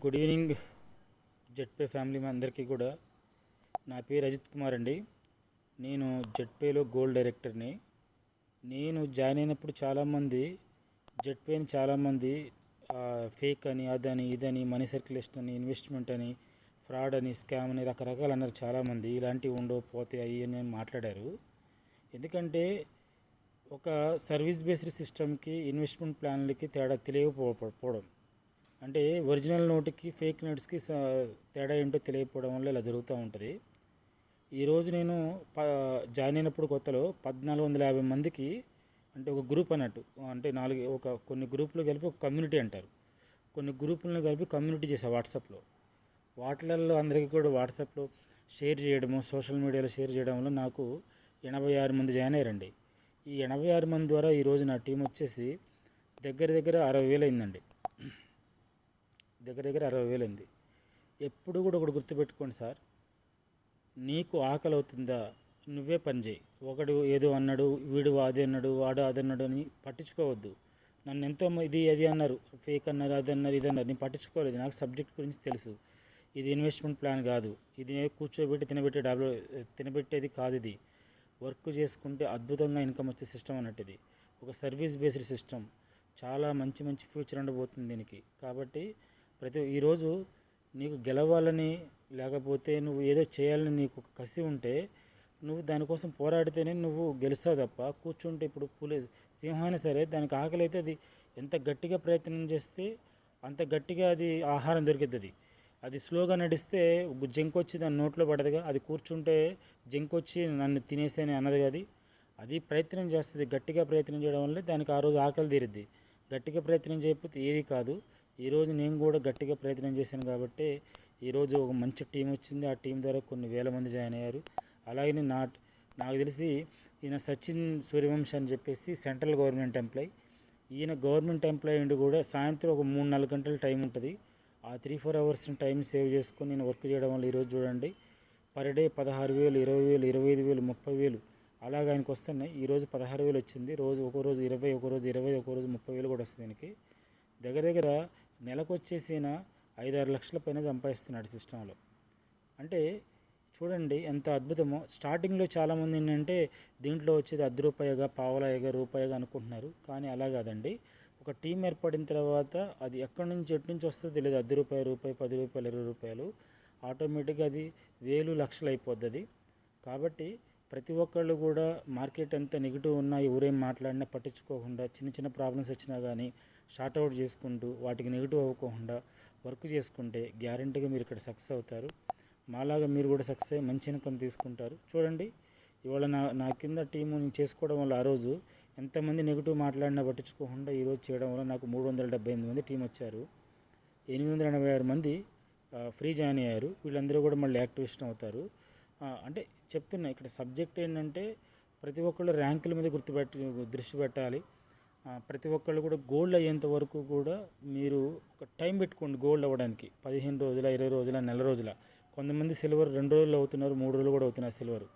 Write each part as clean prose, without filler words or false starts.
Good evening Zedpay family అందరికీ కూడా. నా పేరు అజిత్ కుమార్ అండి. నేను జెడ్పేలో గోల్డ్ డైరెక్టర్ని. నేను జాయిన్ అయినప్పుడు చాలామంది జెడ్పేని ఫేక్ అని, అదని, ఇదని, మనీ సర్క్యులేషన్ అని, ఇన్వెస్ట్మెంట్ అని, ఫ్రాడ్ అని, స్కామ్ అని రకరకాలు అన్నారు. చాలామంది ఇలాంటివి ఉండవు, పోతే అయ్యి అని మాట్లాడారు. ఎందుకంటే ఒక సర్వీస్ బేస్డ్ సిస్టమ్కి, ఇన్వెస్ట్మెంట్ ప్లాన్లకి తేడా తెలియకపోవడం, అంటే ఒరిజినల్ నోటుకి ఫేక్ నోట్స్కి తేడా ఏంటో తెలియకపోవడం వల్ల ఇలా జరుగుతూ ఉంటుంది. ఈరోజు నేను జాయిన్ అయినప్పుడు కొత్తలో 1450 మందికి, అంటే ఒక గ్రూప్ అన్నట్టు, అంటే కొన్ని గ్రూపులు కలిపి ఒక కమ్యూనిటీ అంటారు. కొన్ని గ్రూపులను కలిపి కమ్యూనిటీ చేసా వాట్సాప్లో. వాటిలలో అందరికీ కూడా వాట్సాప్లో షేర్ చేయడము, సోషల్ మీడియాలో షేర్ చేయడం వల్ల నాకు 86 మంది జాయిన్ అయ్యారండి. ఈ 86 మంది ద్వారా ఈరోజు నా టీం వచ్చేసి దగ్గర 60,000 అయిందండి. దగ్గర 60,000 అయింది. ఎప్పుడు కూడా ఒకటి గుర్తుపెట్టుకోండి సార్, నీకు ఆకలి అవుతుందా నువ్వే పని చేయి. ఒకడు ఏదో అన్నాడు, వీడు అది అన్నాడు, వాడు అది అన్నాడు అని పట్టించుకోవద్దు. నన్ను ఎంతో ఇది అది అన్నారు, ఫేక్ అన్నారు, అది అన్నారు, ఇది అన్నారు, నేను పట్టించుకోలేదు. నాకు సబ్జెక్ట్ గురించి తెలుసు. ఇది ఇన్వెస్ట్మెంట్ ప్లాన్ కాదు, ఇది కూర్చోబెట్టి తినబెట్టేది కాదు. ఇది వర్క్ చేసుకుంటే అద్భుతంగా ఇన్కమ్ వచ్చే సిస్టమ్ అన్నట్టు. ఇది ఒక సర్వీస్ బేస్డ్ సిస్టమ్. చాలా మంచి ఫ్యూచర్ ఉండబోతుంది దీనికి. కాబట్టి ఈరోజు నీకు గెలవాలని, లేకపోతే నువ్వు ఏదో చేయాలని నీకు ఒక కసి ఉంటే నువ్వు దానికోసం పోరాడితేనే నువ్వు గెలుస్తావు తప్ప కూర్చుంటే, ఇప్పుడు సింహం అయినా సరే దానికి ఆకలి అయితే అది ఎంత గట్టిగా ప్రయత్నం చేస్తే అంత గట్టిగా అది ఆహారం దొరుకుతుంది. అది స్లోగా నడిస్తే జంకొచ్చి దాని నోట్లో పడదుగా. అది కూర్చుంటే జంకొచ్చి నన్ను తినేసేని అన్నది. అది ప్రయత్నం చేస్తుంది. గట్టిగా ప్రయత్నం చేయడం వల్లే దానికి ఆ రోజు ఆకలి తీరుద్ది. గట్టిగా ప్రయత్నం చేయకపోతే ఏది కాదు. ఈరోజు నేను కూడా గట్టిగా ప్రయత్నం చేశాను కాబట్టి ఈరోజు ఒక మంచి టీం వచ్చింది. ఆ టీం ద్వారా కొన్ని వేల మంది జాయిన్ అయ్యారు. అలాగే నాకు తెలిసి ఈయన సచిన్ సూర్యవంశీ అని చెప్పేసి సెంట్రల్ గవర్నమెంట్ ఎంప్లాయ్. ఈయన గవర్నమెంట్ ఎంప్లాయ్ అండి కూడా సాయంత్రం ఒక 3-4 గంటల టైం ఉంటుంది. ఆ 3-4 అవర్స్ టైం సేవ్ చేసుకొని నేను వర్క్ చేయడం వల్ల ఈరోజు చూడండి పర్ డే 16,000, 20,000, 25,000, 30,000 అలాగ ఆయనకు వస్తున్నాయి. ఈరోజు 16,000 వచ్చింది. ఒక రోజు 20, ఒక రోజు 20, ఒక రోజు 30,000 కూడా వస్తుంది. దీనికి దగ్గర నెలకు వచ్చేసి 5-6 లక్షల పైన సంపాదిస్తున్నాడు సిస్టంలో. అంటే చూడండి ఎంత అద్భుతమో. స్టార్టింగ్లో చాలామంది ఏంటంటే దీంట్లో వచ్చేది ₹10, పావలాయగా, రూపాయిగా అనుకుంటున్నారు. కానీ అలా కాదండి. ఒక టీం ఏర్పడిన తర్వాత అది ఎక్కడి నుంచి ఎటు నుంచి వస్తుందో తెలియదు. ₹10, రూపాయి, ₹10, ₹20 ఆటోమేటిక్గా అది వేలు లక్షలు అయిపోద్ది అది. కాబట్టి ప్రతి ఒక్కళ్ళు కూడా మార్కెట్ ఎంత నెగిటివ్ ఉన్నా, ఎవరేం మాట్లాడినా పట్టించుకోకుండా, చిన్న ప్రాబ్లమ్స్ వచ్చినా కానీ షార్ట్అవుట్ చేసుకుంటూ వాటికి నెగిటివ్ అవ్వకుండా వర్క్ చేసుకుంటే గ్యారెంటీగా మీరు ఇక్కడ సక్సెస్ అవుతారు. మాలాగా మీరు కూడా సక్సెస్ అయ్యి మంచి ఇన్కమ్ తీసుకుంటారు. చూడండి ఇవాళ నా కింద టీము నేను చేసుకోవడం వల్ల ఆ రోజు ఎంతమంది నెగిటివ్ మాట్లాడినా పట్టించుకోకుండా ఈరోజు చేయడం వల్ల నాకు 378 మంది టీం వచ్చారు. 886 మంది ఫ్రీ జాయిన్ అయ్యారు. వీళ్ళందరూ కూడా మళ్ళీ యాక్టివేషన్ అవుతారు. అంటే చెప్తున్నా ఇక్కడ సబ్జెక్ట్ ఏంటంటే ప్రతి ఒక్కళ్ళు ర్యాంకుల మీద దృష్టి పెట్టాలి. ప్రతి ఒక్కళ్ళు కూడా గోల్డ్ అయ్యేంత వరకు కూడా మీరు ఒక టైం పెట్టుకోండి. గోల్డ్ అవ్వడానికి 15 రోజుల, 20 రోజుల, నెల రోజుల. కొంతమంది సిల్వర్ 2 రోజులు అవుతున్నారు, 3 రోజులు కూడా అవుతున్నారు సిల్వర్.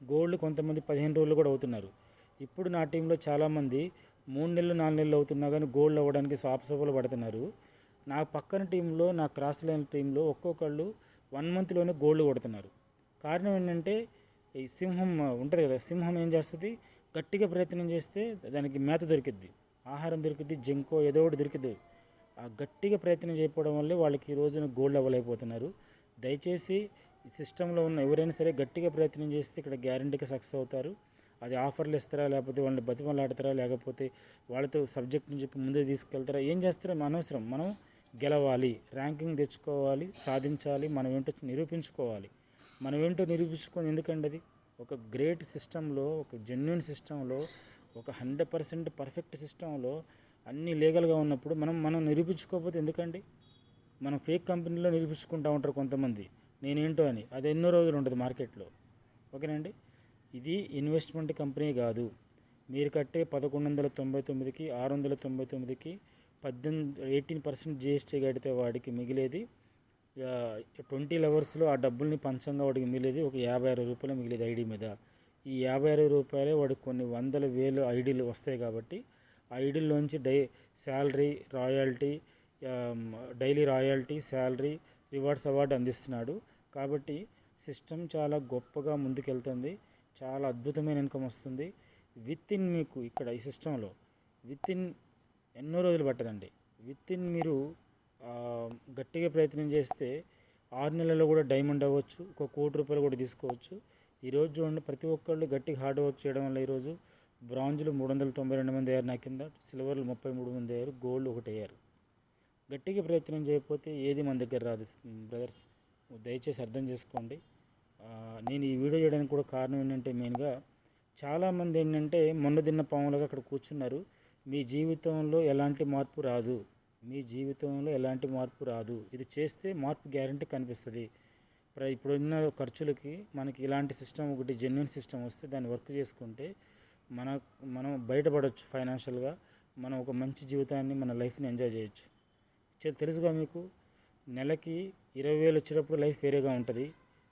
గోల్డ్ కొంతమంది 15 రోజులు కూడా అవుతున్నారు. ఇప్పుడు నా టీంలో చాలామంది 3 నెలలు, 4 నెలలు అవుతున్నా కానీ గోల్డ్ అవ్వడానికి సాపసోపలు పడుతున్నారు. నా పక్కన టీంలో, నా క్రాస్ లైన్ టీంలో ఒక్కొక్కళ్ళు 1 మంత్లోనే గోల్డ్ కొడుతున్నారు. కారణం ఏంటంటే ఈ సింహం ఉంటుంది కదా, సింహం ఏం చేస్తుంది, గట్టిగా ప్రయత్నం చేస్తే దానికి మేత దొరికిద్ది, ఆహారం దొరికిద్ది, జంకో ఏదో ఒకటి దొరికిద్ది. ఆ గట్టిగా ప్రయత్నం చేయకపోవడం వల్లే వాళ్ళకి ఈ రోజున గోల్డ్ అవ్వలేకపోతున్నారు. దయచేసి ఈ సిస్టంలో ఉన్న ఎవరైనా సరే గట్టిగా ప్రయత్నం చేస్తే ఇక్కడ గ్యారెంటీగా సక్సెస్ అవుతారు. అది ఆఫర్లు ఇస్తారా, లేకపోతే వాళ్ళని బతిమలాడతారా, లేకపోతే వాళ్ళతో సబ్జెక్ట్ నుంచి చెప్పి ముందుకు తీసుకెళ్తారా, ఏం చేస్తారో అనవసరం. మనం గెలవాలి, ర్యాంకింగ్ తెచ్చుకోవాలి, సాధించాలి, మనం ఏంటో నిరూపించుకోవాలి. మనం ఏంటో నిరూపించుకొని, ఎందుకంటే అది ఒక గ్రేట్ సిస్టంలో, ఒక జెన్యున్ సిస్టంలో, ఒక 100% పర్ఫెక్ట్ సిస్టంలో అన్నీ లీగల్గా ఉన్నప్పుడు మనం నిరూపించుకోకపోతే ఎందుకండి? మనం ఫేక్ కంపెనీలో నిరూపించుకుంటూ ఉంటారు కొంతమంది నేనేంటో అని. అది ఎన్నో రోజులు ఉంటుంది మార్కెట్లో. ఓకేనండి. ఇది ఇన్వెస్ట్మెంట్ కంపెనీ కాదు. మీరు కట్టే 1199కి, 699కి 18% GST కడితే వాడికి మిగిలేది 20 అవర్స్లో ఆ డబ్బుల్ని పంచంగా వాడికి మిగిలేది ఒక ₹56 మిగిలేది ఐడి మీద. ఈ ₹56 వాడికి కొన్ని 100,000 ఐడీలు వస్తాయి. కాబట్టి ఆ ఐడీల్లోంచి salary, royalty, daily royalty, salary, rewards award అందిస్తున్నాడు. కాబట్టి సిస్టమ్ చాలా గొప్పగా ముందుకెళ్తుంది. చాలా అద్భుతమైన ఇన్కమ్ వస్తుంది. విత్ ఇన్ మీకు ఇక్కడ ఈ సిస్టంలో విత్ ఇన్ ఎన్నో రోజులు పట్టదండి. విత్ ఇన్ మీరు గట్టిగా ప్రయత్నం చేస్తే 6 నెలల్లో కూడా డైమండ్ అవ్వచ్చు. ₹1,00,00,000 కూడా తీసుకోవచ్చు. ఈరోజు చూడండి, ప్రతి ఒక్కళ్ళు గట్టిగా హార్డ్ వర్క్ చేయడం వల్ల ఈరోజు బ్రాంజ్లు 392 మంది అయ్యారు నా కింద, సిల్వర్లు 33 మంది అయ్యారు, గోల్డ్ 1 అయ్యారు. గట్టిగా ప్రయత్నం చేయకపోతే ఏది మన దగ్గర రాదు బ్రదర్స్, దయచేసి అర్థం చేసుకోండి. నేను ఈ వీడియో చేయడానికి కూడా కారణం ఏంటంటే మెయిన్గా చాలామంది ఏంటంటే మొన్న తిన్న పాములుగా అక్కడ కూర్చున్నారు. మీ జీవితంలో ఎలాంటి మార్పు రాదు. మీ జీవితంలో ఎలాంటి మార్పు రాదు. ఇది చేస్తే మార్పు గ్యారంటీ కనిపిస్తుంది. ఇప్పుడున్న ఖర్చులకి మనకి ఇలాంటి సిస్టమ్, ఒకటి జెన్యున్ సిస్టమ్ వస్తే దాన్ని వర్క్ చేసుకుంటే మనం బయటపడవచ్చు ఫైనాన్షియల్గా. మనం ఒక మంచి జీవితాన్ని, మన లైఫ్ని ఎంజాయ్ చేయొచ్చు. తెలుసుగా మీకు, నెలకి 20,000 వచ్చేటప్పుడు లైఫ్ వేరేగా ఉంటుంది,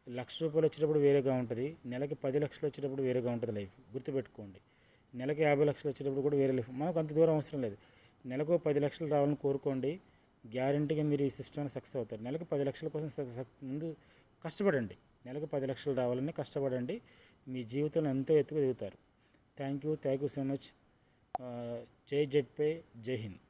₹1,00,000 వచ్చేటప్పుడు వేరేగా ఉంటుంది, నెలకి 10 లక్షలు వచ్చేటప్పుడు వేరేగా ఉంటుంది లైఫ్. గుర్తుపెట్టుకోండి. నెలకి 50 లక్షలు వచ్చేటప్పుడు కూడా వేరే లైఫ్. మనకు అంత దూరం అవసరం లేదు. నెలకు 10 లక్షలు రావాలని కోరుకోండి, గ్యారంటీగా మీరు ఈ సిస్టమ్ని సక్సెస్ అవుతారు. నెలకు 10 లక్షల కోసం ముందు కష్టపడండి. నెలకు 10 లక్షలు రావాలని కష్టపడండి. మీ జీవితంలో ఎంతో ఎత్తుకు ఎదుగుతారు. Thank you so much. జై జెడ్పే, జై హింద్.